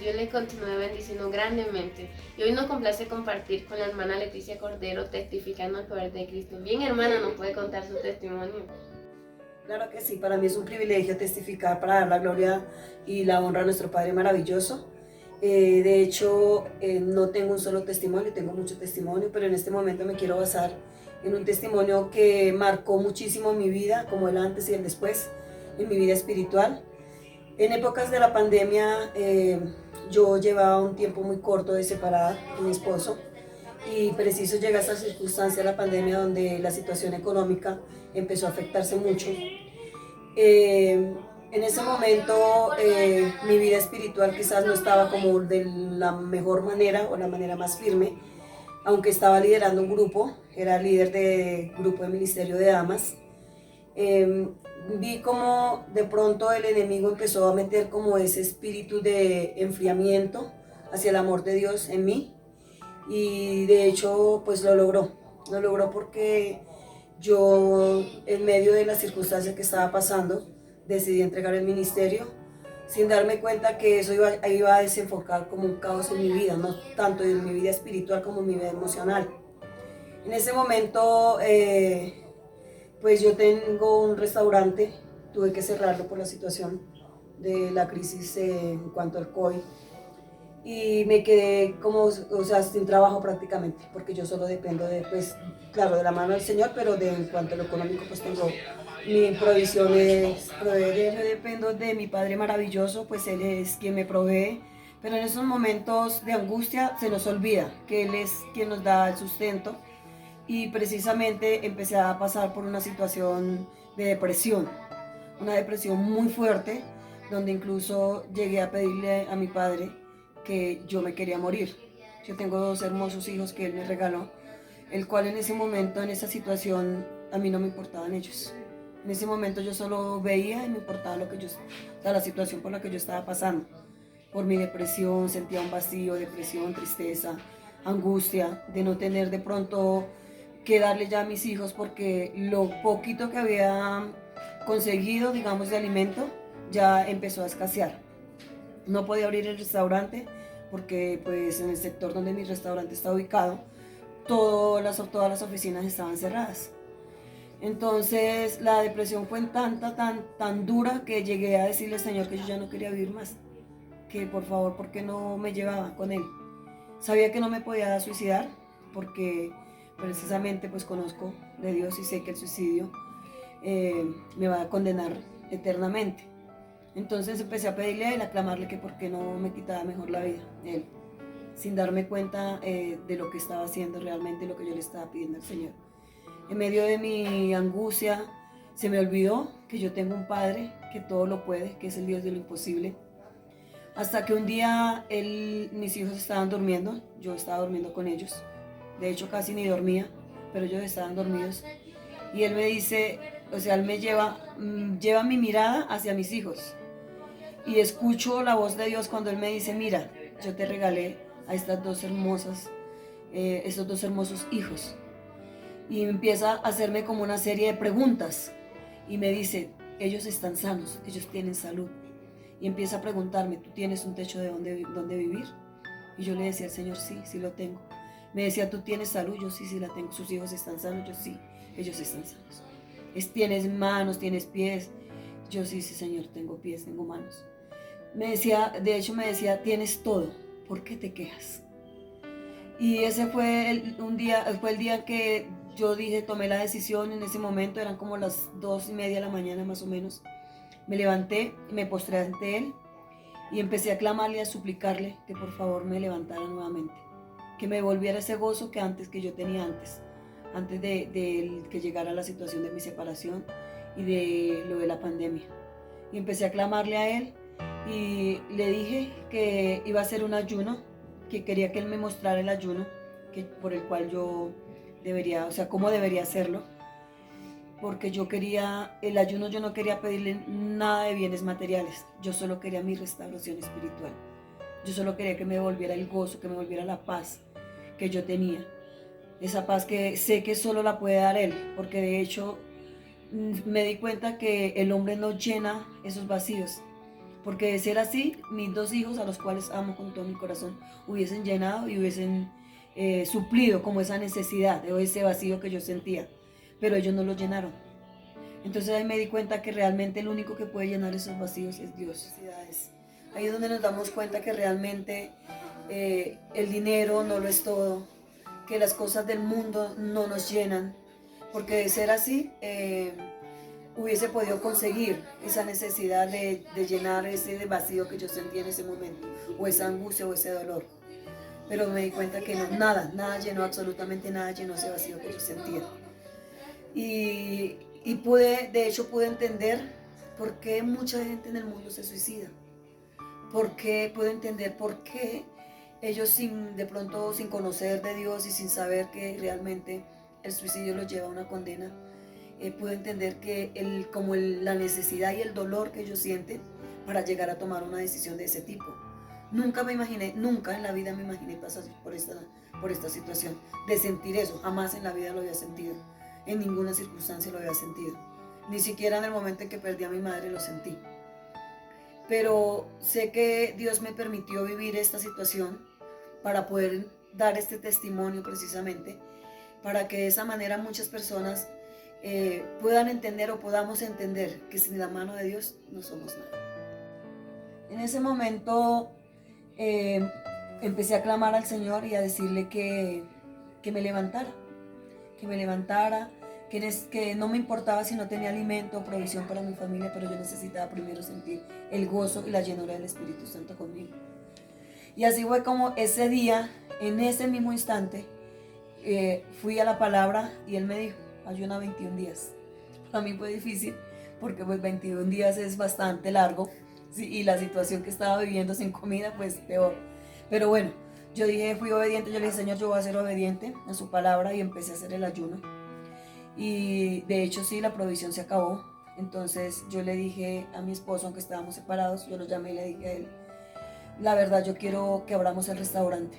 Dios le continúe bendiciendo grandemente. Y hoy nos complace compartir con la hermana Leticia Cordero, testificando el poder de Cristo. Bien, hermana, nos puede contar su testimonio. Claro que sí, para mí es un privilegio testificar para dar la gloria y la honra a nuestro Padre maravilloso. De hecho, no tengo un solo testimonio, tengo mucho testimonio, pero en este momento me quiero basar en un testimonio que marcó muchísimo mi vida, como el antes y el después, en mi vida espiritual. En épocas de la pandemia, yo llevaba un tiempo muy corto de separada de mi esposo y preciso llega esa circunstancia de la pandemia donde la situación económica empezó a afectarse mucho. En ese momento mi vida espiritual quizás no estaba como de la mejor manera o la manera más firme, aunque estaba liderando un grupo, era líder de grupo de ministerio de damas. Vi como de pronto el enemigo empezó a meter como ese espíritu de enfriamiento hacia el amor de Dios en mí y de hecho pues lo logró porque yo en medio de las circunstancias que estaba pasando decidí entregar el ministerio sin darme cuenta que eso iba a desenfocar como un caos en mi vida, no tanto en mi vida espiritual como en mi vida emocional. En ese momento pues yo tengo un restaurante, tuve que cerrarlo por la situación de la crisis en cuanto al COVID y me quedé como, o sea, sin trabajo prácticamente, porque yo solo dependo de, pues, claro, de la mano del Señor, pero de, en cuanto a lo económico, pues tengo mi provisión es proveer, yo dependo de mi Padre maravilloso, pues Él es quien me provee, pero en esos momentos de angustia se nos olvida que Él es quien nos da el sustento y precisamente empecé a pasar por una situación de depresión, una depresión muy fuerte, donde incluso llegué a pedirle a mi padre que yo me quería morir. Yo tengo dos hermosos hijos que él me regaló, el cual en ese momento, en esa situación, a mí no me importaban ellos. En ese momento yo solo veía y me importaba lo que yo, o sea, la situación por la que yo estaba pasando. Por mi depresión, sentía un vacío, depresión, tristeza, angustia de no tener de pronto que darle ya a mis hijos porque lo poquito que había conseguido, digamos, de alimento ya empezó a escasear. No podía abrir el restaurante porque pues en el sector donde mi restaurante está ubicado, todas las oficinas estaban cerradas. Entonces la depresión fue tan dura que llegué a decirle al Señor que yo ya no quería vivir más, que por favor, ¿por qué no me llevaba con Él? Sabía que no me podía suicidar porque precisamente pues conozco de Dios y sé que el suicidio me va a condenar eternamente. Entonces empecé a pedirle a Él, a clamarle que por qué no me quitaba mejor la vida, Él, sin darme cuenta de lo que estaba haciendo realmente, lo que yo le estaba pidiendo al Señor. En medio de mi angustia se me olvidó que yo tengo un Padre que todo lo puede, que es el Dios de lo imposible. Hasta que un día mis hijos estaban durmiendo, yo estaba durmiendo con ellos. De hecho casi ni dormía, pero ellos estaban dormidos. Y él me dice, o sea, él me lleva mi mirada hacia mis hijos. Y escucho la voz de Dios cuando él me dice, mira, yo te regalé a estos dos hermosos hijos. Y empieza a hacerme como una serie de preguntas. Y me dice, ellos están sanos, ellos tienen salud. Y empieza a preguntarme, ¿tú tienes un techo de dónde vivir? Y yo le decía al Señor, sí, sí lo tengo. Me decía, ¿tú tienes salud? Yo sí, sí la tengo. ¿Sus hijos están sanos? Yo sí, ellos están sanos. ¿Tienes manos? ¿Tienes pies? Yo sí, sí, Señor, tengo pies, tengo manos. Me decía, de hecho me decía, tienes todo, ¿por qué te quejas? Y ese fue fue el día que yo dije, tomé la decisión en ese momento, eran como las 2:30 de la mañana más o menos. Me levanté, me postré ante él y empecé a clamarle, a suplicarle que por favor me levantara nuevamente, que me volviera ese gozo que yo tenía antes de que llegara la situación de mi separación y de lo de la pandemia. Y empecé a clamarle a él y le dije que iba a hacer un ayuno, que quería que él me mostrara el ayuno por el cual yo debería, o sea, cómo debería hacerlo, porque el ayuno yo no quería pedirle nada de bienes materiales, yo solo quería mi restauración espiritual, yo solo quería que me devolviera el gozo, que me devolviera la paz que yo tenía, esa paz que sé que solo la puede dar Él, porque de hecho me di cuenta que el hombre no llena esos vacíos, porque de ser así, mis 2 hijos, a los cuales amo con todo mi corazón, hubiesen llenado y hubiesen suplido como esa necesidad o ese vacío que yo sentía, pero ellos no lo llenaron. Entonces ahí me di cuenta que realmente el único que puede llenar esos vacíos es Dios. Ahí es donde nos damos cuenta que realmente el dinero no lo es todo, que las cosas del mundo no nos llenan, porque de ser así hubiese podido conseguir esa necesidad de llenar ese vacío que yo sentía en ese momento, o esa angustia o ese dolor. Pero me di cuenta que no, nada llenó, absolutamente nada llenó ese vacío que yo sentía. Y de hecho pude entender por qué mucha gente en el mundo se suicida. Pude entender por qué ellos de pronto sin conocer de Dios y sin saber que realmente el suicidio los lleva a una condena. Pude entender que la necesidad y el dolor que ellos sienten para llegar a tomar una decisión de ese tipo. Nunca en la vida me imaginé pasar por esta situación, de sentir eso. Jamás en la vida lo había sentido, en ninguna circunstancia lo había sentido. Ni siquiera en el momento en que perdí a mi madre lo sentí. Pero sé que Dios me permitió vivir esta situación para poder dar este testimonio precisamente, para que de esa manera muchas personas puedan entender o podamos entender que sin la mano de Dios no somos nada. En ese momento empecé a clamar al Señor y a decirle que me levantara, que no me importaba si no tenía alimento o provisión para mi familia, pero yo necesitaba primero sentir el gozo y la llenura del Espíritu Santo conmigo. Y así fue como ese día, en ese mismo instante, fui a la palabra y Él me dijo, ayuna 21 días. Para mí fue difícil porque pues 21 días es bastante largo, ¿sí? Y la situación que estaba viviendo sin comida pues peor. Pero bueno, fui obediente, yo le dije, Señor, yo voy a ser obediente a su palabra y empecé a hacer el ayuno. Y de hecho sí, la provisión se acabó. Entonces yo le dije a mi esposo, aunque estábamos separados, yo lo llamé y le dije a él, la verdad yo quiero que abramos el restaurante.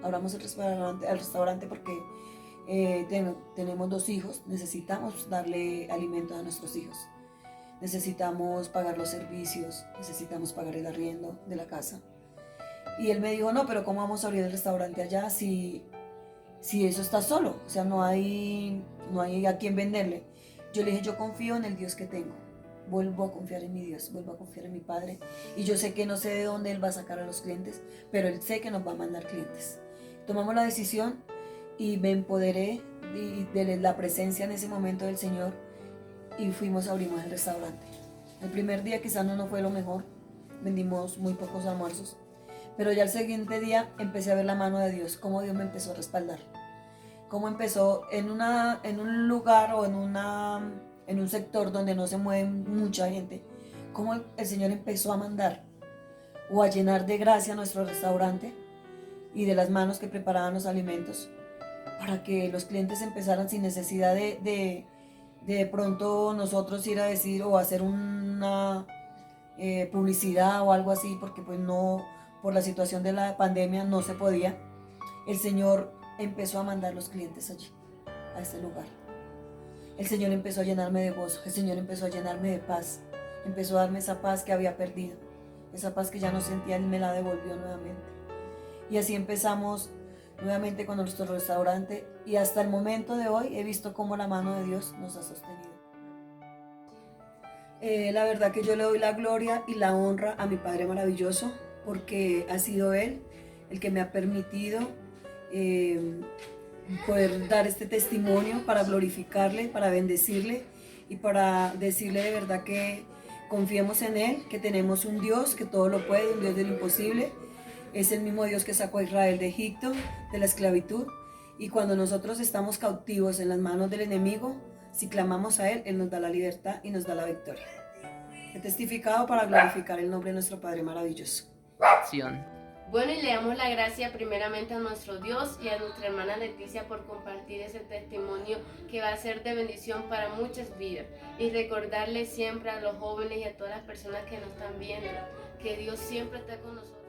Abramos el restaurante porque tenemos 2 hijos, necesitamos darle alimento a nuestros hijos. Necesitamos pagar los servicios, necesitamos pagar el arriendo de la casa. Y él me dijo, no, pero ¿cómo vamos a abrir el restaurante allá si eso está solo? O sea, no hay a quién venderle. Yo le dije, yo confío en el Dios que tengo. Vuelvo a confiar en mi Dios, vuelvo a confiar en mi Padre. Y yo sé que no sé de dónde Él va a sacar a los clientes, pero Él sé que nos va a mandar clientes. Tomamos la decisión y me empoderé de la presencia en ese momento del Señor y abrimos el restaurante. El primer día quizás no fue lo mejor, vendimos muy pocos almuerzos, pero ya el siguiente día empecé a ver la mano de Dios, cómo Dios me empezó a respaldar, cómo empezó en un lugar o en un sector donde no se mueve mucha gente, cómo el Señor empezó a mandar o a llenar de gracia nuestro restaurante y de las manos que preparaban los alimentos para que los clientes empezaran sin necesidad de pronto nosotros ir a decir o hacer una publicidad o algo así, porque pues no, por la situación de la pandemia no se podía. El Señor empezó a mandar los clientes allí, a ese lugar. El Señor empezó a llenarme de gozo, el Señor empezó a llenarme de paz, empezó a darme esa paz que había perdido, esa paz que ya no sentía, Él me la devolvió nuevamente. Y así empezamos nuevamente con nuestro restaurante y hasta el momento de hoy he visto cómo la mano de Dios nos ha sostenido. La verdad que yo le doy la gloria y la honra a mi Padre maravilloso porque ha sido Él el que me ha permitido poder dar este testimonio para glorificarle, para bendecirle y para decirle de verdad que confiemos en Él, que tenemos un Dios que todo lo puede, un Dios del imposible. Es el mismo Dios que sacó a Israel de Egipto, de la esclavitud. Y cuando nosotros estamos cautivos en las manos del enemigo, si clamamos a Él, Él nos da la libertad y nos da la victoria. He testificado para glorificar el nombre de nuestro Padre maravilloso. Bueno, y le damos la gracia primeramente a nuestro Dios y a nuestra hermana Leticia por compartir ese testimonio que va a ser de bendición para muchas vidas. Y recordarle siempre a los jóvenes y a todas las personas que nos están viendo que Dios siempre está con nosotros.